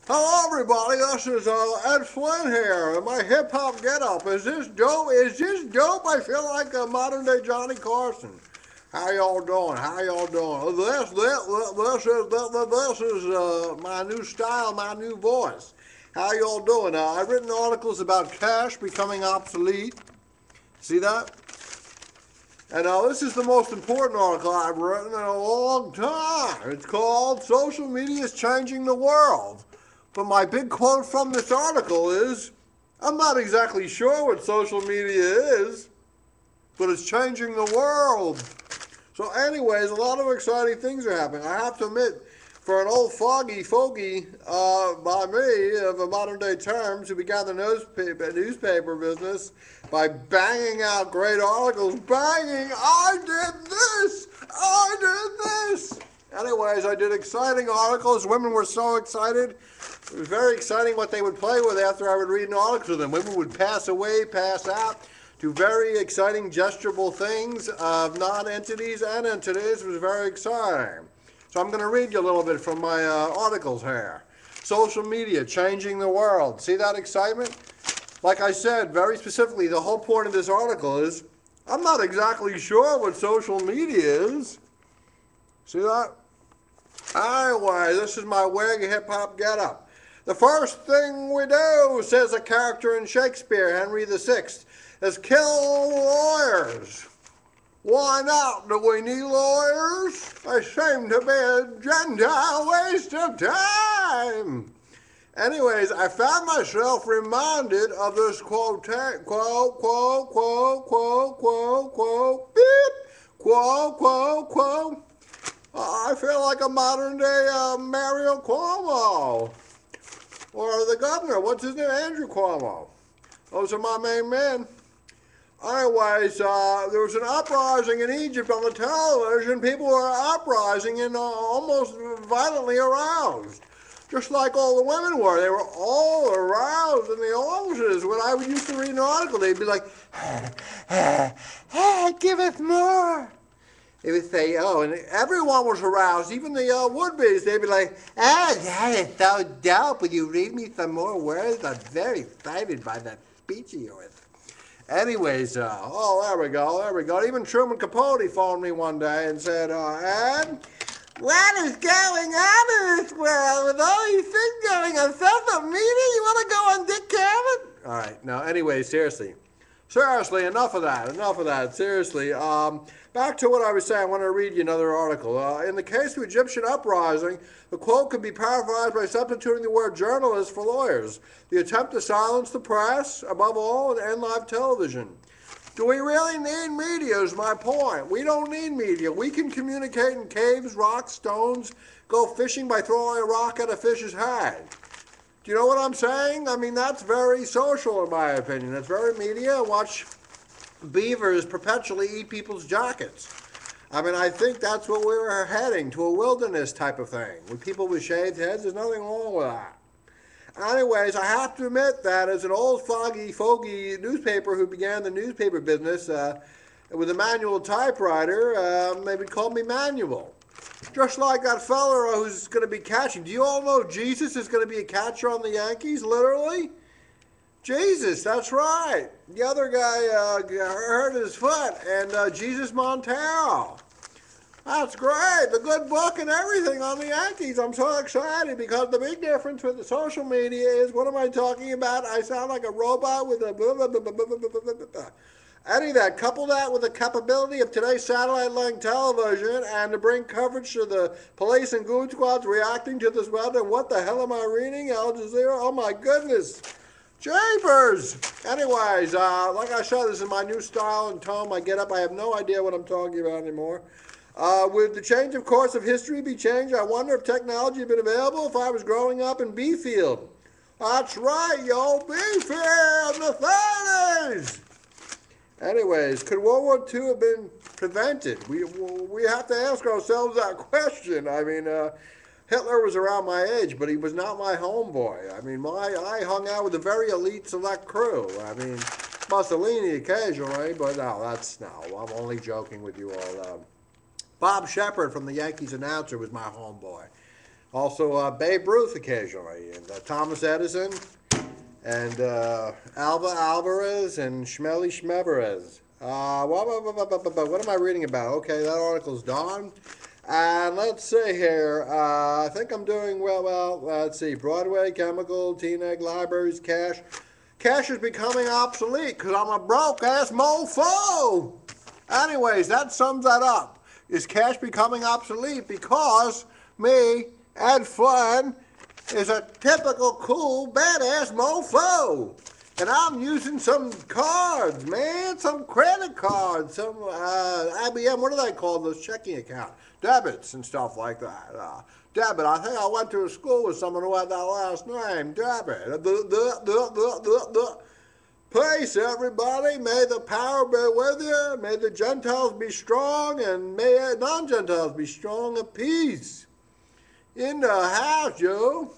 Hello, everybody. This is Ed Flynn here, and my hip hop getup. Is this dope? Is this dope? I feel like a modern day Johnny Carson. How y'all doing? How y'all doing? This is my new style, my new voice. How y'all doing? I've written articles about cash becoming obsolete. See that? And this is the most important article I've written in a long time. It's called Social Media is Changing the World. But my big quote from this article is, I'm not exactly sure what social media is, but it's changing the world. So anyways, a lot of exciting things are happening. I have to admit, for an old fogey by me of a modern day terms who began the newspaper business by banging out great articles, I did this, I did this. Anyways, I did exciting articles. Women were so excited. It was very exciting what they would play with after I would read an article to them. Women would pass away, pass out, do very exciting gesturable things of non-entities and entities. It was very exciting. So I'm going to read you a little bit from my articles here. Social media changing the world. See that excitement? Like I said, very specifically, the whole point of this article is I'm not exactly sure what social media is. See that? Anyway, this is my wig hip-hop getup. The first thing we do, says a character in Shakespeare, Henry VI, is kill lawyers. Why not? Do we need lawyers? They seem to be a Gentile waste of time. Anyways, I found myself reminded of this quote, beep, quote. I feel like a modern day Mario Cuomo. Or the governor, what's his name? Andrew Cuomo. Those are my main men. Anyways, there was an uprising in Egypt on the television. People were uprising and almost violently aroused. Just like all the women were. They were all aroused in the offices. When I used to read an article, they'd be like, give us more. They would say, oh, and everyone was aroused, even the would-bes. They'd be like, that is so dope. Would you read me some more words? I'm very excited by that speech of yours. Anyways, there we go. Even Truman Capote phoned me one day and said, Ed, what is going on in this world with all these things going on social media? You want to go on Dick Cavett? All right, now, anyway, seriously, enough of that. Seriously, back to what I was saying. I want to read you another article. In the case of Egyptian uprising, the quote could be paraphrased by substituting the word journalist for lawyers. The attempt to silence the press, above all, and end live television. Do we really need media is my point. We don't need media. We can communicate in caves, rocks, stones, go fishing by throwing a rock at a fish's head. Do you know what I'm saying? I mean, that's very social in my opinion. That's very media. Watch beavers perpetually eat people's jackets. I mean, I think that's what we were heading, to a wilderness type of thing. With people with shaved heads, there's nothing wrong with that. Anyways, I have to admit that as an old fogey newspaper who began the newspaper business with a manual typewriter, they would call me Manual. Just like that fella who's going to be catching. Do you all know Jesus is going to be a catcher on the Yankees, literally? Jesus, that's right. The other guy hurt his foot, and Jesus Montero. That's great. The good book and everything on the Yankees. I'm so excited because the big difference with the social media is, what am I talking about? I sound like a robot with a blah, blah, blah, blah, blah, blah, blah, blah. Any of that, couple that with the capability of today's satellite-link television and to bring coverage to the police and goon squads reacting to this weather. What the hell am I reading? Al Jazeera? Oh my goodness. Japers! Anyways, like I said, this is my new style and tone, my get up. I have no idea what I'm talking about anymore. Would the change of course of history be changed? I wonder if technology had been available if I was growing up in Beefield. That's right, yo, Beefield in the 30s! Anyways, could World War II have been prevented? We have to ask ourselves that question. I mean, Hitler was around my age, but he was not my homeboy. I mean, I hung out with a very elite select crew. I mean, Mussolini occasionally, but no, I'm only joking with you all. Bob Shepard from the Yankees announcer was my homeboy. Also Babe Ruth occasionally, and Thomas Edison, and Alva Alvarez, and Schmelly Schmeberez. What am I reading about? Okay, that article's done. And let's see here. I think I'm doing well. Well, let's see. Broadway, Chemical, Teen Egg Libraries, Cash. Cash is becoming obsolete because I'm a broke-ass mofo. Anyways, that sums that up. Is cash becoming obsolete because me, Ed Flynn, is a typical cool, badass mofo. And I'm using some cards, man, some credit cards, some IBM, what do they call those checking accounts? Debits and stuff like that. Debit, I think I went to a school with someone who had that last name, Debit. Peace, everybody. May the power be with you. May the Gentiles be strong, and may non-Gentiles be strong. Peace. In the house, Joe.